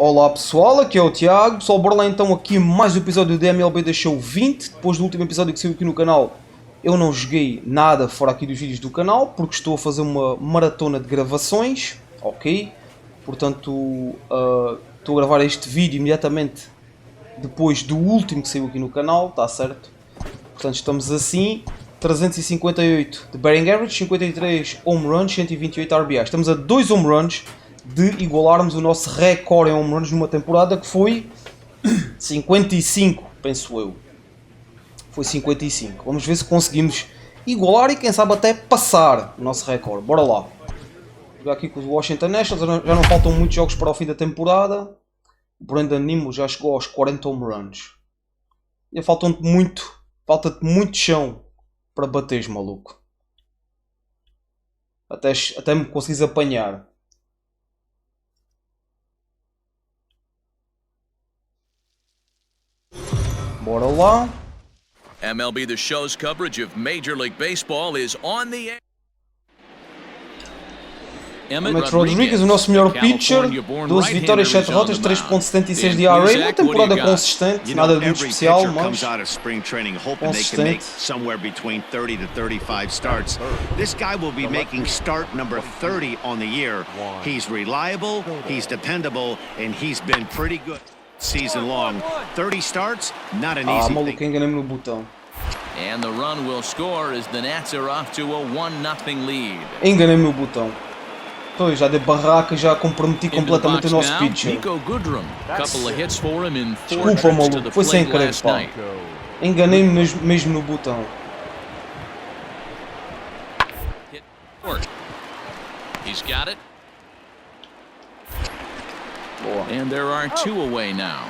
Olá pessoal, aqui é o Tiago. Pessoal, bora lá então aqui mais um episódio do MLB The Show 20. Depois do último episódio que saiu aqui no canal, eu não joguei nada fora aqui dos vídeos do canal, porque estou a fazer uma maratona de gravações, ok? Portanto, estou a gravar este vídeo imediatamente depois do último que saiu aqui no canal, está certo? Portanto, estamos assim, 358 de batting average, 53 home runs, 128 RBIs. Estamos a 2 home runs de igualarmos o nosso recorde em home runs numa temporada que foi 55, penso eu. Foi 55. Vamos ver se conseguimos igualar e quem sabe até passar o nosso recorde. Bora lá. Vou jogar aqui com os Washington Nationals. Já não faltam muitos jogos para o fim da temporada. O Brandon Nimmo já chegou aos 40 home runs. E falta-te muito chão para bateres, maluco. Até me conseguires apanhar. Bora lá. MLB The Show's coverage of Major League Baseball is on the air. Emmett Rodrigues, o nosso melhor pitcher, 12 vitórias, 7 derrotas, 3.76 de ERA, uma temporada consistente, nada de muito especial, mas consistente. Somewhere between 30 to 35 starts. This guy will be making start number 30 on the year. He's reliable, he's dependable, and he's been pretty good season long. 30 starts, not an easy maluco, enganei-me no botão. And the run will score as the Nats are off to a 1-0 lead. Enganei-me no botão. Então, já de barraca, já comprometi completamente o nosso pitcher. Desculpa, maluco, foi sem querer, pá. Enganei-me mesmo no botão. He's got it. Boa. And there are two away now.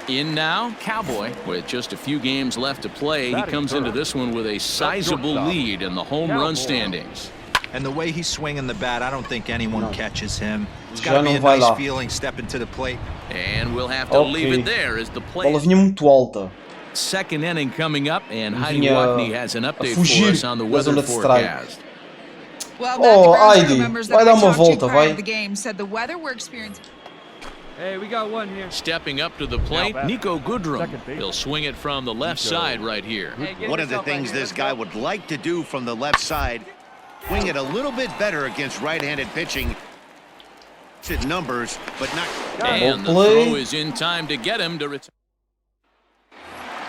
In now, Cowboy, with just a few games left to play, he comes into this one with a sizable lead in the home run standings. And the way he's swinging the bat, I don't think anyone catches him. It's got to be a nice feeling stepping to the plate. And we'll have to leave it there as the play. Bola vinha muito alta. Second inning coming up, and Heidi Wackney has an update for us on the weather forecast. Oh, Heidi, vai dar uma volta, vai. Hey, we got one here. Stepping up to the plate, Nico Goodrum. He'll swing it from the left side right here. One of the things this guy would like to do from the left side, swing it a little bit better against right-handed pitching. It's numbers, but not. And the throw is in time to get him to return.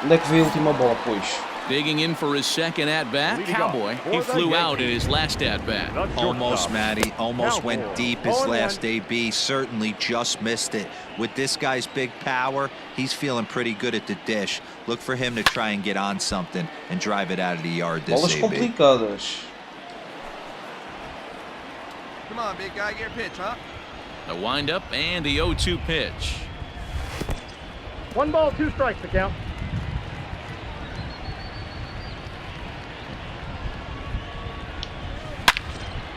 Onde é que veio a última bola, pois? Digging in for his second at-bat, Cowboy. He flew out in his last at-bat. Almost, Matty. Almost went deep his last AB. Certainly just missed it. With this guy's big power, he's feeling pretty good at the dish. Look for him to try and get on something and drive it out of the yard this Bolas AB. complicadas. Come on, big guy, your pitch, huh? The windup and the 0-2 pitch. 1 ball, 2 strikes to count.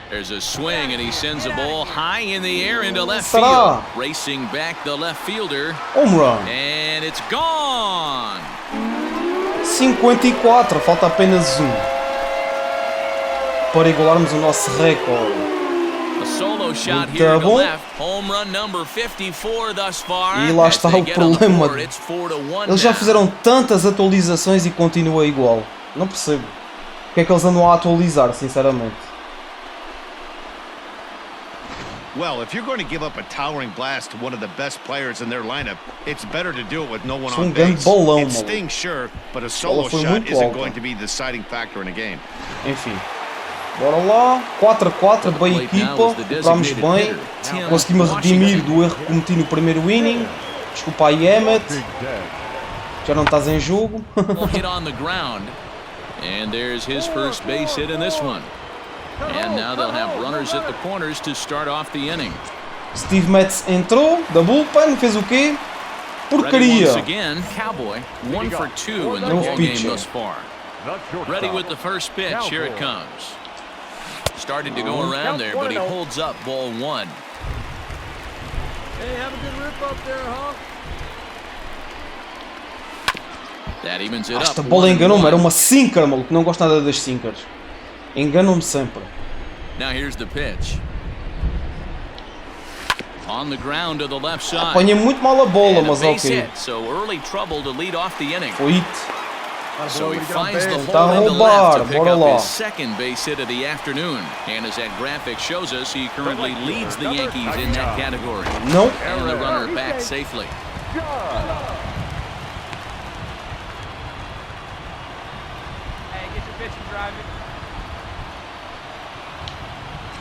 There's a swing, and he sends a ball high in the air into left field. Racing back the left fielder. Home run. And it's gone. 54, falta apenas um para igualarmos o nosso recorde. A solo shot here to left. Home run number 54 thus far. E lá está o problema. Eles já fizeram tantas atualizações e continua igual. Não percebo. O que é que eles andam a atualizar, sinceramente? Well, if you're going to give up a towering blast to one of the best players in their lineup, it's better to do it with no one on base. It stings, sure, but a solo shot isn't going to be the deciding factor in a game. Enfim, bora lá. 4-4, bem equipa, entramos bem. Conseguimos redimir do erro que cometi no primeiro inning. Desculpa aí, Emmett. Já não estás em jogo. Hit on the ground, and there's his first base hit in this one. And now they'll have runners at the corners to start off the inning. Steve Metz entrou da bullpen, fez o quê? Porcaria. Once again, Cowboy 1 for 2 in the ball game thus far. Ready with the first pitch. Here it comes. Started to go around there, but he holds up ball 1. Hey, have a good rip up there, huh? That evens it up. Esta bola enganou-me, era uma sinker, maluco. Não gosto nada das sinkers. Enganam-me sempre. Now here's the pitch. On the ground to the left side. Apanhei muito mal a bola, mas base ok. hit, so early trouble to lead off the inning. Foi hit. So he finds the Tá a hole in the left to roubar, pick bora up lá. his second base hit of the afternoon. And as that graphic shows us, he currently leads the Yankees in that category. Não. And the runner back safely.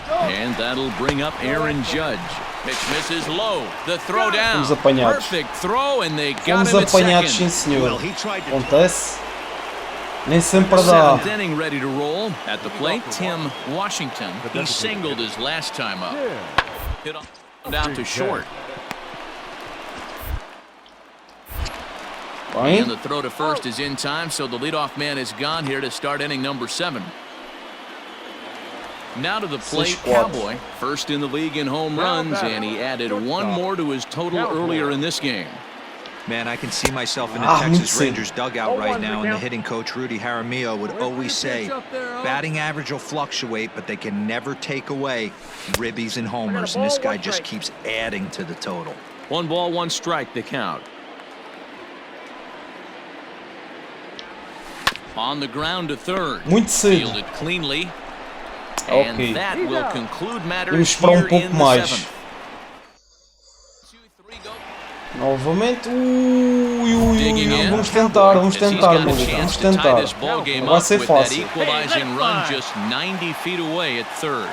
And that'll bring up Aaron Judge. Pitch misses low. The throw down. Fomos apanhados. Perfect throw, and they got Fomos him at apanhados, sim second. senhor. Acontece. Nem sempre dá. Seventh inning ready to roll. At the plate, Tim Washington. He singled his last time up. Hit down to short. And the throw to first is in time, so the leadoff man is gone here to start inning number 7. Now to the plate, Cowboy. First in the league in home runs, and he added one more to his total earlier in this game. Man, I can see myself in the Texas Rangers dugout right now, and the hitting coach Rudy Jaramillo would always say, batting average will fluctuate, but they can never take away ribbies and homers, and this guy just keeps adding to the total. 1 ball, 1 strike, the count. On the ground to third. Muito cedo. Fielded cleanly. Ok. And that will conclude matters Vamos esperar here pouco in the mais. 7th. Novamente. Vamos tentar, vamos tentar, Molina. Vamos tentar. Não vai ser fácil. Equalizing run just 90 feet away at third.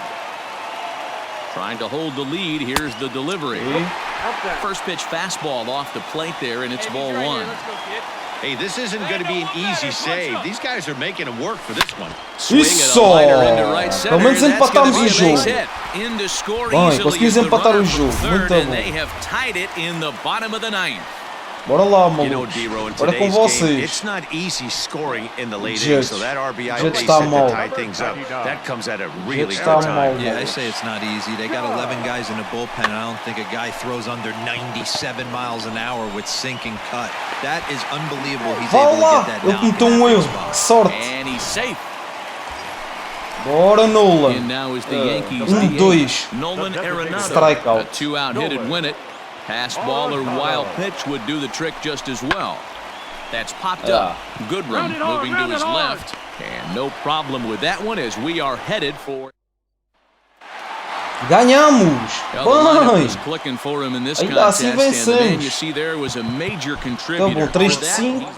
Trying to hold the lead. Here's the delivery. First pitch fastball off the plate there, and it's ball 1. Hey, this isn't going to be an easy save. These guys are making them work for this one. Isso! Pelo menos empatamos o jogo. Bem, conseguimos empatar o jogo. Muito bom. Bora lá, You know, malucos. D-Row, in Bora com today's game, vocês. it's not easy scoring in the late Judge. innings, so that RBI Judge base está hit mal. to tie things up, that comes at a really Judge está good mal. time. Yeah, I say it's not easy. They got 11 guys in the bullpen, and I don't think a guy throws under 97 miles an hour with sink and cut. That is unbelievable. He's Vá able to lá! get that Ele knock cometeu in um that erro. spot. Que sorte! And he's safe. Bora, Nolan. And now is the Yankees 2. Nolan Arenado. Strikeout. A 2-out hit and win it. Pass ball or wild pitch would do the trick just as well. That's popped up. Goodrum moving to his left. And no problem with that one as we are headed for... Ganhamos! Well, the lineup was Bem! clicking for him in this Ainda assim contest, and the man vencemos. you see there was a major Tá contributor. bom, 3 de for that. 5.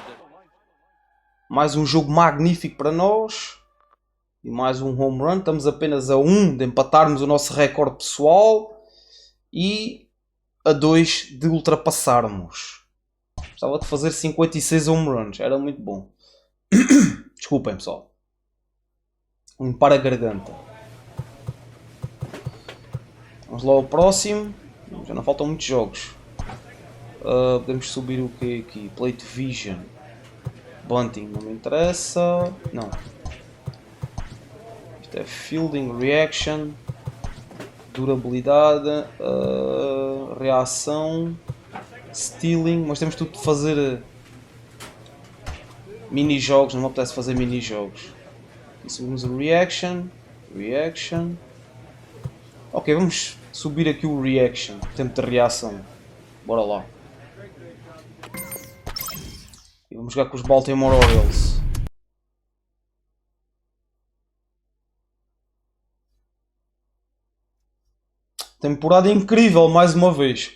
Mais um jogo magnífico para nós. E mais um home run. Estamos apenas a 1 de empatarmos o nosso recorde pessoal. E a 2 de ultrapassarmos. Gostava de fazer 56 home runs. Era muito bom. Desculpem, pessoal. Limpar a garganta. Vamos lá ao próximo. Já não faltam muitos jogos. Podemos subir o que aqui? Plate Vision. Bunting não me interessa. Não. Isto é Fielding Reaction. Durabilidade. Reação. Stealing. Mas temos tudo de fazer mini-jogos. Não me apetece fazer mini-jogos. E subimos o Reaction. Reaction. Ok, vamos subir aqui o Reaction. Tempo de reação. Bora lá. E vamos jogar com os Baltimore Orioles. Temporada incrível, mais uma vez.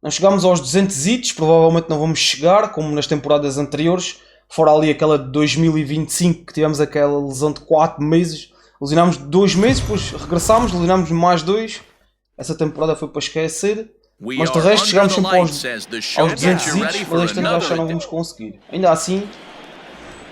Não chegamos aos 200 hits, provavelmente não vamos chegar, como nas temporadas anteriores. Fora ali aquela de 2025, que tivemos aquela lesão de 4 meses. Lesionámos 2 meses, depois regressámos, lesionámos mais 2. Essa temporada foi para esquecer. Mas de resto chegámos sempre aos 200 hits, mas este ano acho que já não vamos conseguir. Ainda assim,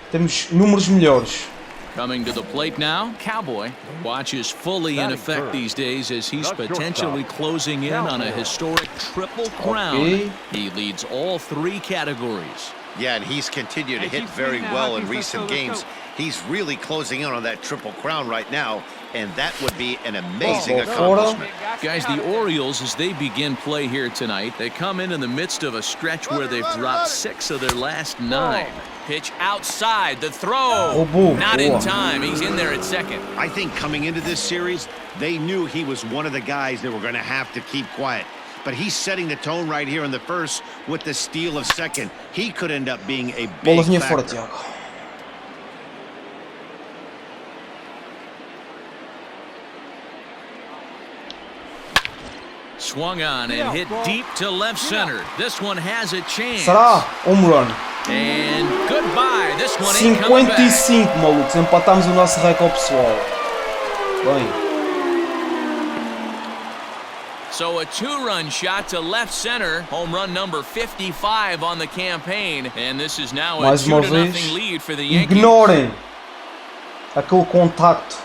temos números melhores. Coming to the plate now, Cowboy. Watch is fully in effect these days as he's potentially closing in on a historic triple crown. Okay. He leads all 3 categories. Yeah, and he's continued to hit very well in recent games. He's really closing in on that triple crown right now. and that would be an amazing accomplishment. Guys, the Orioles, as they begin play here tonight, they come in the midst of a stretch where they've dropped 6 of their last 9. Pitch outside, the throw. Not in time. He's in there at second. I think coming into this series, they knew he was one of the guys that were going to have to keep quiet. But he's setting the tone right here in the first with the steal of second. He could end up being a big factor. Swung on and hit deep to left center. This one has a chance. Será? Home run. And goodbye. This one ain't coming back. 55, malucos. Empatamos o nosso recorde pessoal. Bem. So a 2-run shot to left center. Home run number 55 on the campaign. And this is now a 2-0 lead for the Yankees. Ignorem aquele contacto.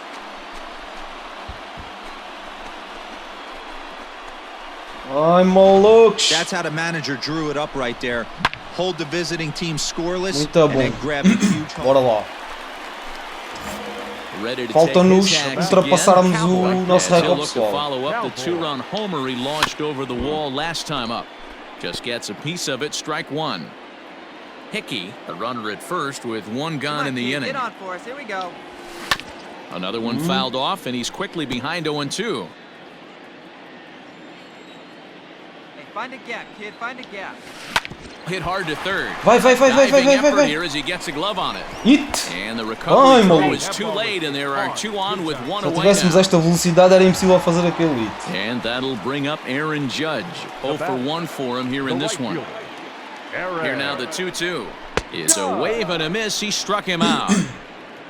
Ai, malucos. That's how the manager drew it up right there. Hold the visiting team scoreless Muito and bom. then grab a huge home. Bora lá. Falta-nos ultrapassarmos o nosso recorde pessoal. Follow up the 2-run homer he launched over the wall last time up. Just gets a piece of it, strike 1. Hickey, a runner at first with 1 gone in the inning. Get on for us. Here we go. Another one fouled off, and he's quickly behind 0-2. Hey, find a gap, kid. Find a gap. Hit hard to third. Vai. Here as he gets a glove on it. Hit. And the recovery throw is too late, and there are 2 on with 1 Se away tivéssemos now. esta velocidade era impossível fazer aquele hit. And that'll bring up Aaron Judge. 0 for 1 for him here in this one. Here now the 2-2. It's a wave and a miss. He struck him out.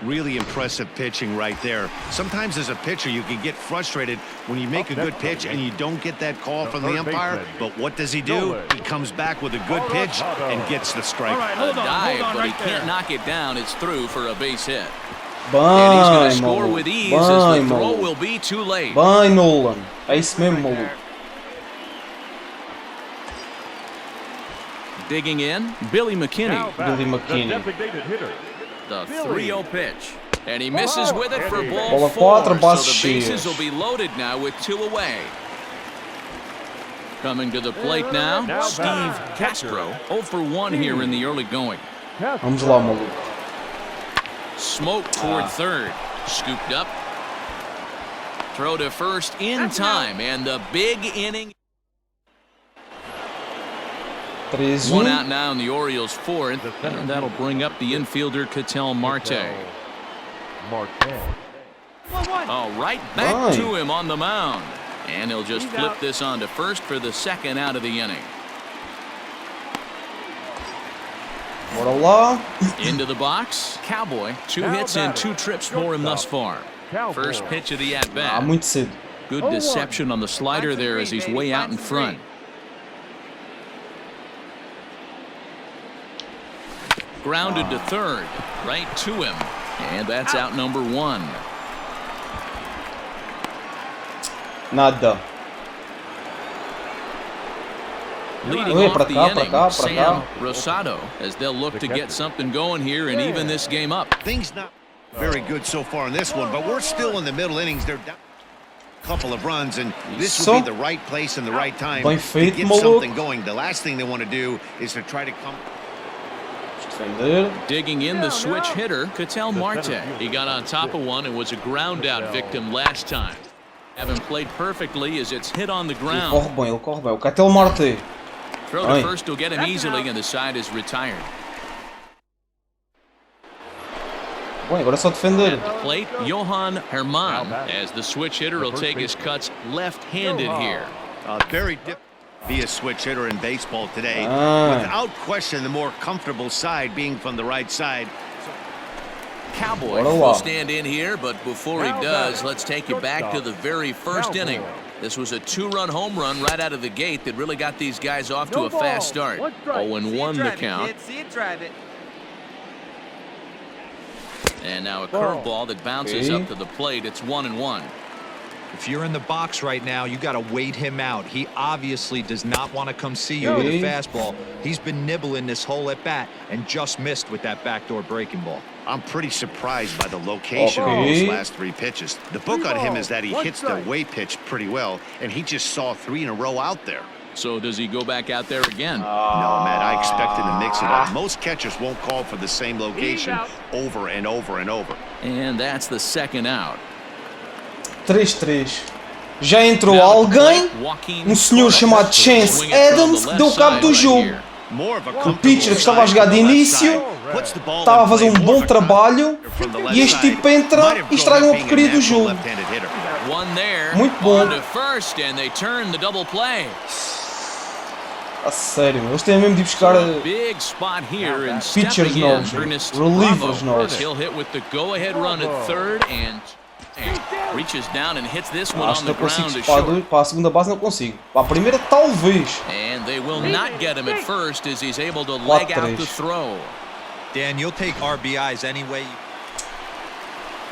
Really impressive pitching right there. Sometimes as a pitcher, you can get frustrated when you make a good pitch and you don't get that call from the umpire. But what does he do? He comes back with a good pitch and gets the strike. A dive, but he can't knock it down. It's through for a base hit. And he's going to score with ease as the throw will be too late. Bem, Nolan. É isso mesmo, maluco. Digging in, Billy McKinney. The 3-0 pitch. And he misses with it for ball 4. So the bases will be loaded now with 2 away. Coming to the plate now, Steve Castro. 0 for 1 here in the early going. Vamos lá, maluco. Smoke toward third. Scooped up. Throw to first in time. And the big inning. 3-1. 1 out now in the Orioles' 4th, and that'll bring up the infielder Ketel Marte. All right, back to him on the mound. And he'll just flip this on to first for the 2nd out of the inning. Bora lá. Into the box, Cowboy. 2 hits and 2 trips for him thus far. First pitch of the at-bat. Muito cedo. Good deception on the slider there as he's way out in front. Grounded to third, right to him, and that's out number 1. Nada. Leading Oi, off pra the cá, inning, pra cá. Sam Rosado, as they'll look to get something going here and even this game up. Things not very good so far in this one, but we're still in the middle innings. They're down a couple of runs, and this would be the right place and the right time Bem to feito, get maluco. something going. The last thing they want to do is to try to come. Digging in the switch hitter, Ketel Marte. He got on top of one and was a ground out victim last time. Haven't played perfectly as it's hit on the ground. Ele corre bem. O Ketel Marte. Throw to first will get him easily, and the side is retired. Bem, agora é só defender. At the plate, Johan Herman, as the switch hitter will take his cuts left-handed here. Very difficult to be a switch hitter in baseball today. Without question, the more comfortable side being from the right side. Cowboy will stand in here, but before he does, let's take you back to the very first inning. This was a 2-run home run right out of the gate that really got these guys off to a fast start. 0-1 the count. See it, drive it. And now a curveball that bounces up to the plate. It's 1-1. If you're in the box right now, you got to wait him out. He obviously does not want to come see you with a fastball. He's been nibbling this whole at bat and just missed with that backdoor breaking ball. I'm pretty surprised by the location of those last 3 pitches. The book on him is that he hits the way pitch pretty well, and he just saw 3 in a row out there. So does he go back out there again? No, Matt, I expect him to mix it up. Most catchers won't call for the same location over and over and over. And that's the second out. 3-3. Já entrou alguém, um senhor chamado Chance Adams, que deu cabo do jogo. O pitcher que estava a jogar de início estava a fazer um bom trabalho e este tipo entra e estraga uma porcaria do jogo. Muito bom. A sério, eles têm mesmo de buscar pitchers novos, relievers novos. Acho que não consigo para a segunda base, não consigo. Para a primeira, talvez. 4-3. Dan, you'll take RBIs anyway.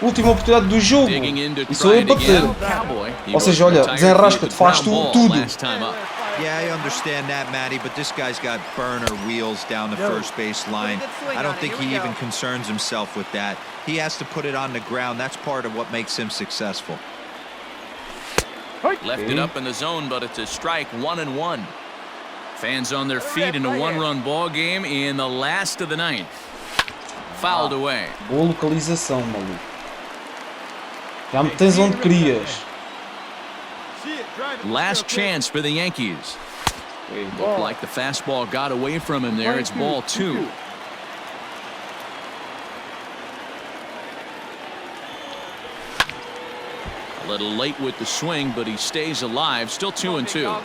Última oportunidade do jogo. E sou eu a bater. Ou seja, olha, desenrasca-te, faz tudo. Yeah, I understand that, Matty, but this guy's got burner wheels down the first base line. I don't think he even concerns himself with that. He has to put it on the ground. That's part of what makes him successful. Left it up in the zone, but it's a strike, 1-1. Fans on their feet in a 1-run ball game in the last of the 9th. Fouled away. Boa localização, maluco. Já me tens onde querias. Last chance for the Yankees. Looked like the fastball got away from him there. It's ball 2. A little late with the swing, but he stays alive. Still 2-2.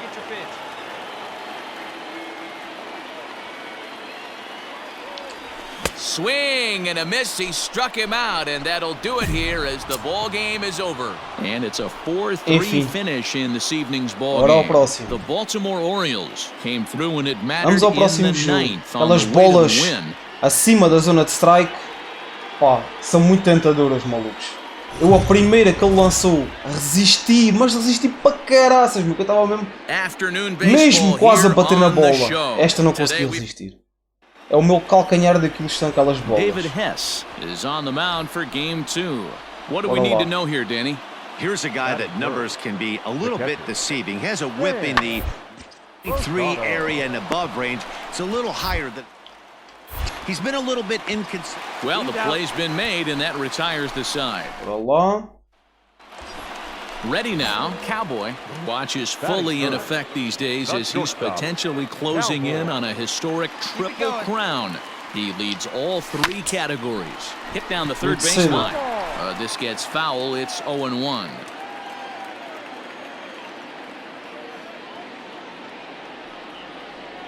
Swing and a miss. He struck him out, and that'll do it here as the ball game is over. And it's a 4-3 finish in this evening's ball game. The Baltimore Orioles came through and it mattered Vamos ao in próximo the jogo. 9th on Aquelas the way to bolas the win. acima da zona de strike, pá, são muito tentadoras, malucos. Eu a primeira que ele lançou resisti, mas resisti para caraças, meu, que eu estava mesmo quase a bater na bola. Esta não consegui resistir. É o meu calcanhar daquilo que são aquelas bolas. David Hess is on the mound for game 2. What do we need to know here, Danny? Here's a guy that numbers can be a little bit deceiving. He has a whip in the 3 area and above range. It's a little higher than. He's been a little bit inconsistent. Well, the play's been made, and that retires the side. Bora lá. Ready now, Cowboy watches fully in effect these days as he's potentially closing in on a historic triple crown. He leads all 3 categories. Hit down the third baseline. This gets foul. It's 0-1.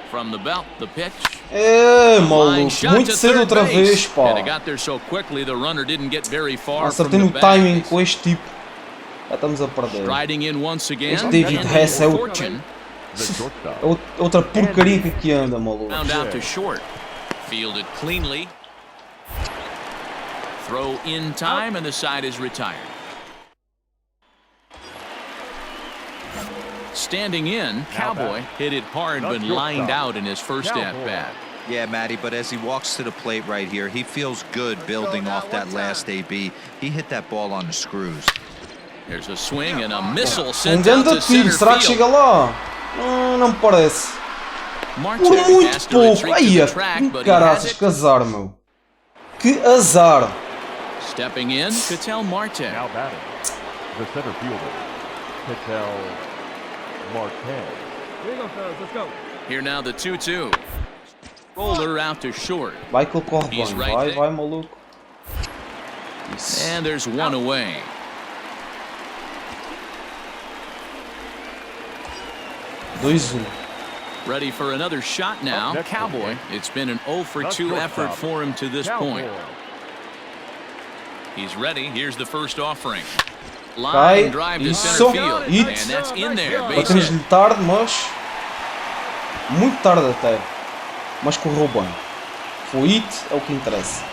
From the belt, the pitch. É, maluco, muito cedo outra vez, pá. And it got there so quickly the runner didn't get very far from Acertei the no bag. timing com este tipo. Já estamos a perder. Striding in once again. Este David Hess é Fortune. outra porcaria que aqui anda, maluco. Found out to short. Fielded cleanly. Throw in time and the side is retired. Standing in, Cowboy hit it hard but lined out in his first at-bat. Yeah, Matty, but as he walks to the plate right here, he feels good building off that last AB. He hit that ball on the screws. There's a swing and a missile Um sent out grande to center tiro, será que field. chega lá? Não me parece. Marte Por has muito to pouco. retreat to Ai, the track, que but he has caraças, it. que azar, meu. Que azar. Stepping in, Ketel Marte. Now batting, the center fielder, Ketel Marte. Here you go, fellas. Let's go. Here now the 2-2. Roller out to short. Vai que ele corre He's bem. right Vai, there. vai, maluco. Isso. And there's one away. Ready for another shot now. Cowboy. It's been an 0-for-2 effort for him to this point. He's ready. Here's the first offering. Line drive to center field. And that's in there. Base hit. Batemos-lhe tarde, mas... muito tarde até. Mas correu bem. Foi hit, é o que interessa.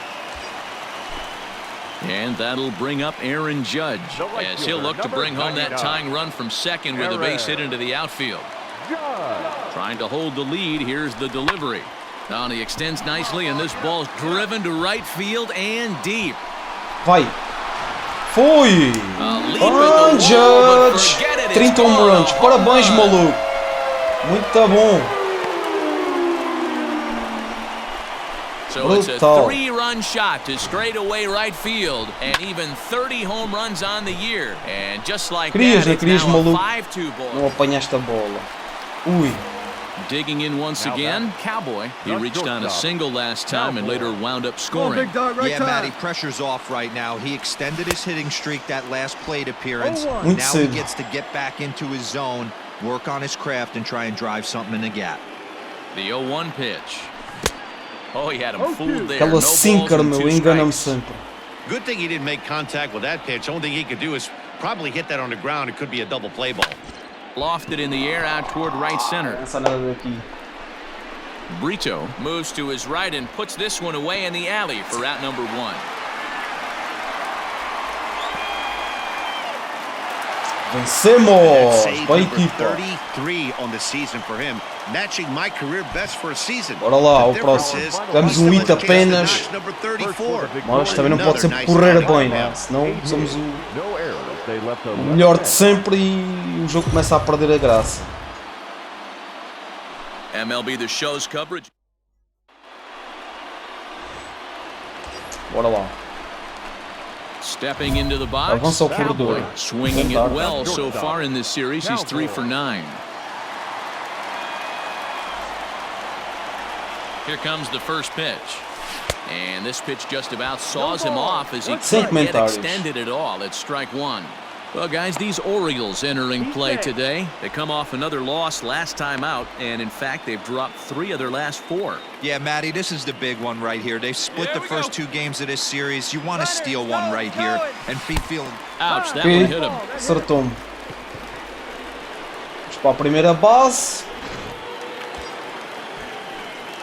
And that'll bring up Aaron Judge as he'll look to bring home that tying run from second with a base hit into the outfield. Trying to hold the lead. Here's the delivery. Now he extends nicely, and this ball's driven to right field and deep. Vai. Foi. Judge. 30 home runs. Parabéns, maluco. Muito bom. So it's a 3-run shot to straightaway right field, and even 30 home runs on the year. And just like that, it's now a 5-2 ball. Não apanhaste a bola. Ui. Digging in once again, Cowboy. He reached on a single last time and later wound up scoring. Yeah, Matty, pressure's off right now. He extended his hitting streak that last plate appearance. Now he gets to get back into his zone, work on his craft, and try and drive something in the gap. The 0-1 pitch. Oh, he had him fooled there. Aquela sinker, meu, engana-me sempre. Good thing he didn't make contact with that pitch. Only thing he could do is probably hit that on the ground. It could be a double play ball. Lofted in the air out toward right center. Brito moves to his right and puts this one away in the alley for out number 1. Vencemos! Vai, equipa! 33 on the season for him, matching my career best for a season. Bora lá, o próximo. Damos um hit apenas, mas também não pode sempre correr bem, né? Senão somos o melhor de sempre e o jogo começa a perder a graça. MLB The Show's coverage. Bora lá. Stepping into the box. Avança ao corredor. Swinging it well so far in this series. He's 3 for 9. Here comes the first pitch. And this pitch just about saws him off as he can't get extended at all. It's strike 1. Well, guys, these Orioles entering play today. They come off another loss last time out, and in fact, they've dropped 3 of their last 4. Yeah, Matty, this is the big one right here. They've split the first 2 games of this series. You want to steal one right here and be feeling... Ouch, that one hit him. Acertou-me. Vamos para a primeira base.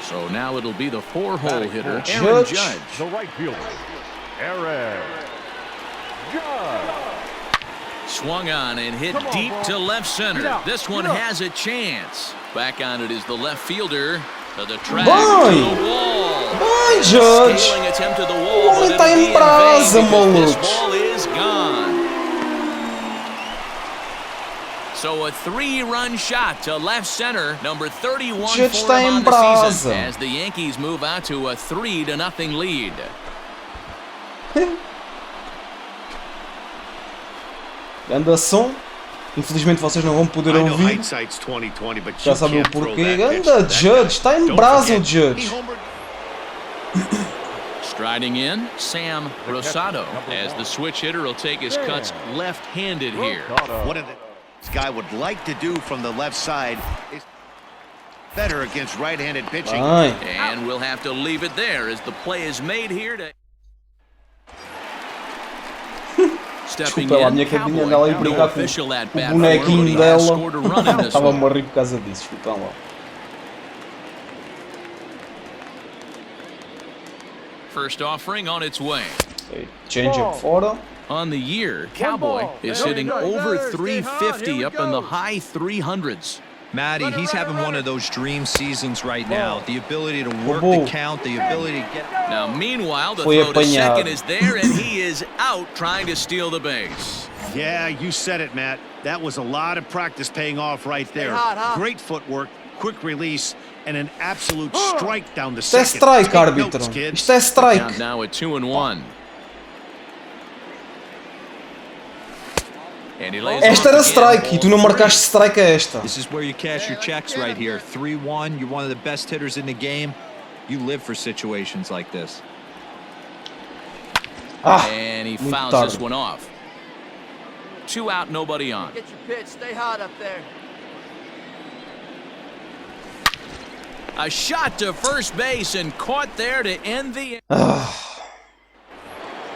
So now it'll be the 4-hole hitter, Aaron Judge. The right fielder, Aaron Judge. Swung on and hit deep to left center. This one has a chance. Back on it is the left fielder. To the track, to the wall. Vai, Judge! Scaling attempt to the wall, O homem está em Brasa, maluco. This ball is gone. So a 3-run shot to left center, number 31 Judge for está him em on the Brasa. season, as the Yankees move out to a 3-0 lead. Ganda som. Infelizmente vocês não vão poder ouvir. Já sabem o porquê. Ganda Judge, está em Brasa o Judge. Striding in, Sam Rosado, as the switch hitter will take his cuts left-handed here. What this guy would like to do from the left side is better against right-handed pitching. And we'll have to leave it there as the play is made here to... Desculpa lá, a minha cabinha anda ali a brincar com o bonequinho dela. Estava-me a rir por causa disso, desculpa lá. First offering on its way. Change-up fora. On the year, Cowboy is hitting over 350 up in the high 300s. Matty, he's having one of those dream seasons right now. The ability to work the count, the ability to get... Now, meanwhile, the throw to second is there, and he is out trying to steal the base. Yeah, you said it, Matt. That was a lot of practice paying off right there. Great footwork, quick release, and an absolute strike down the second. Isto é strike, árbitro. Isto é strike. Now at 2-1. Esta era strike e tu não marcaste strike a esta. This is where you cash your checks right here. 3-1, you're one of the best hitters in the game. You live for situations like this. And he fouls this one off. 2 out, nobody on. Get your pitch, stay hot up there. A shot to first base and caught there to end the...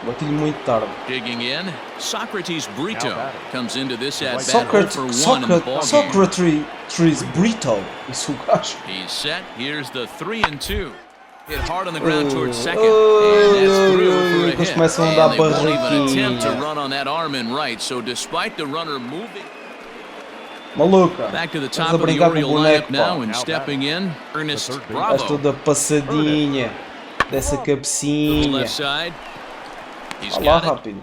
Bati-lhe muito tarde. Digging in, Socrates Brito comes into this at-bat for 1 in the ballgame. Socrates Brito. Isso o gajo. He's set. Here's the 3-2. Hit hard on the ground towards second, and that's through for a Depois hit. começam a And dar they won't even attempt to barriquinha. run on that arm and right, so despite the runner moving. Maluca. Back to the Estás top a of the brincar com o Oriole lineup boneco, now, pá. and stepping in, Ernest Estás Bravo. toda passadinha. Dessa To the cabecinha. left side. He's Olha lá, got it. rápido.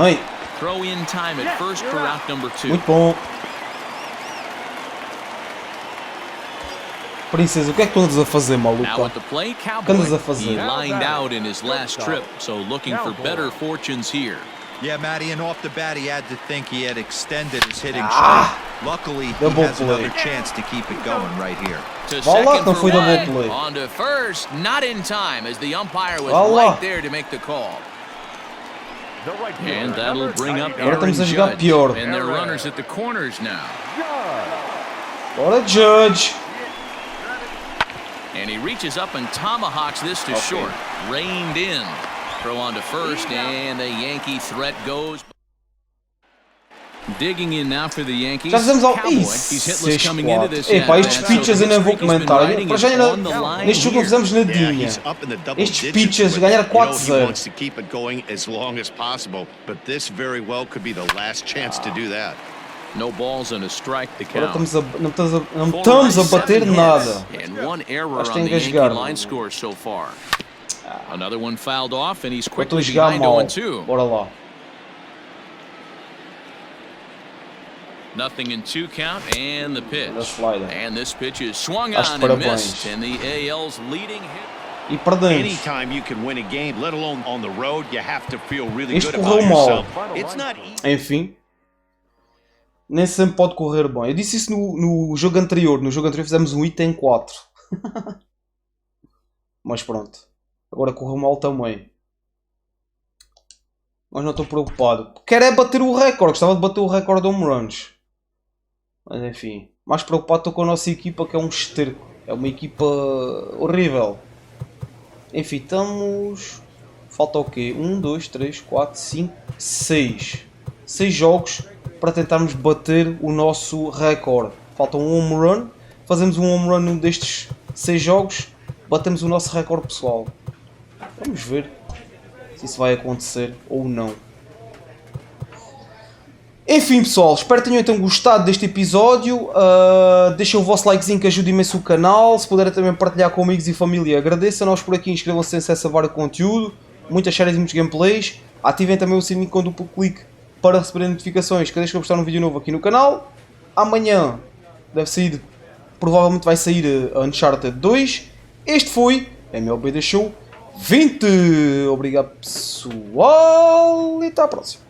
Bem, Throw in time at first for route number 2. muito bom. Princesa, o que é que tu andas a fazer, Now maluca? at the plate, que Cowboy. andas a fazer? He lined out in his last trip, so looking for better fortunes here. Yeah, Matty, and off the bat, he had to think he had extended his hitting Ah! streak. Luckily, he Double has play. another chance to keep it going right here. To Vá lá, second não for foi double one. play. On to first, not in time, as the umpire was Vá lá. right there to make the call. The right fielder, And that'll number bring up 99. Agora Aaron estamos a jogar Judge. pior. And their runners at the corners now. Bora, Judge. And he reaches up and tomahawks this to short. Reined in. Throw on to first, and the Yankee threat goes. Digging in now for the Yankees. Já fizemos ao... Cowboy. Ih, He's hitless coming into this 6-4. Epá, at-bat, estes so pitches the eu nem vou streak he's been comentar. riding Para is já ainda... on the line Neste jogo não here. fizemos Yeah, nadinha. he's up in the double Estes digits, pitches but, ganhar you know, he 4-0. wants to keep it going as long as possible, but this very well could be the last chance to do that. No balls and a strike to Agora count. não estamos a bater nada. And one error Acho que on tem the que Yankee jogar. line score so far. Another one fouled off, and he's Eu estou a quickly jogar behind mal. 0-2. Bora lá. Nothing in 2 count, and the pitch. Da slider. And this pitch is swung Acho on que and parabéns. missed, and the AL's leading hit. E perdemos. Anytime you can win a game, let alone on the road, you have to feel really Este good about correu mal. yourself. It's not easy. Enfim. Nem sempre pode correr bem. Eu disse isso no jogo anterior. No jogo anterior fizemos um item 4. Mas pronto. Agora correu mal também. Mas não estou preocupado. Quero é bater o recorde. Gostava de bater o recorde de home runs. Mas enfim. Mais preocupado estou com a nossa equipa, que é um esterco. É uma equipa horrível. Enfim, estamos... Falta o quê? 1, 2, 3, 4, 5, 6. 6 jogos para tentarmos bater o nosso recorde. Falta um home run. Fazemos um home run num destes 6 jogos. Batemos o nosso recorde pessoal. Vamos ver se isso vai acontecer ou não. Enfim, pessoal, espero que tenham gostado deste episódio. Deixem o vosso likezinho que ajuda imenso o canal. Se puderem também partilhar com amigos e família, agradeço. A nós por aqui, inscrevam-se, têm acesso a vários conteúdo, muitas séries e muitos gameplays. Ativem também o sininho com duplo clique para receberem notificações cada vez que eu postar um vídeo novo aqui no canal. Amanhã deve sair, provavelmente vai sair a Uncharted 2. Este foi MLB The Show 20. Obrigado, pessoal, e até à próxima.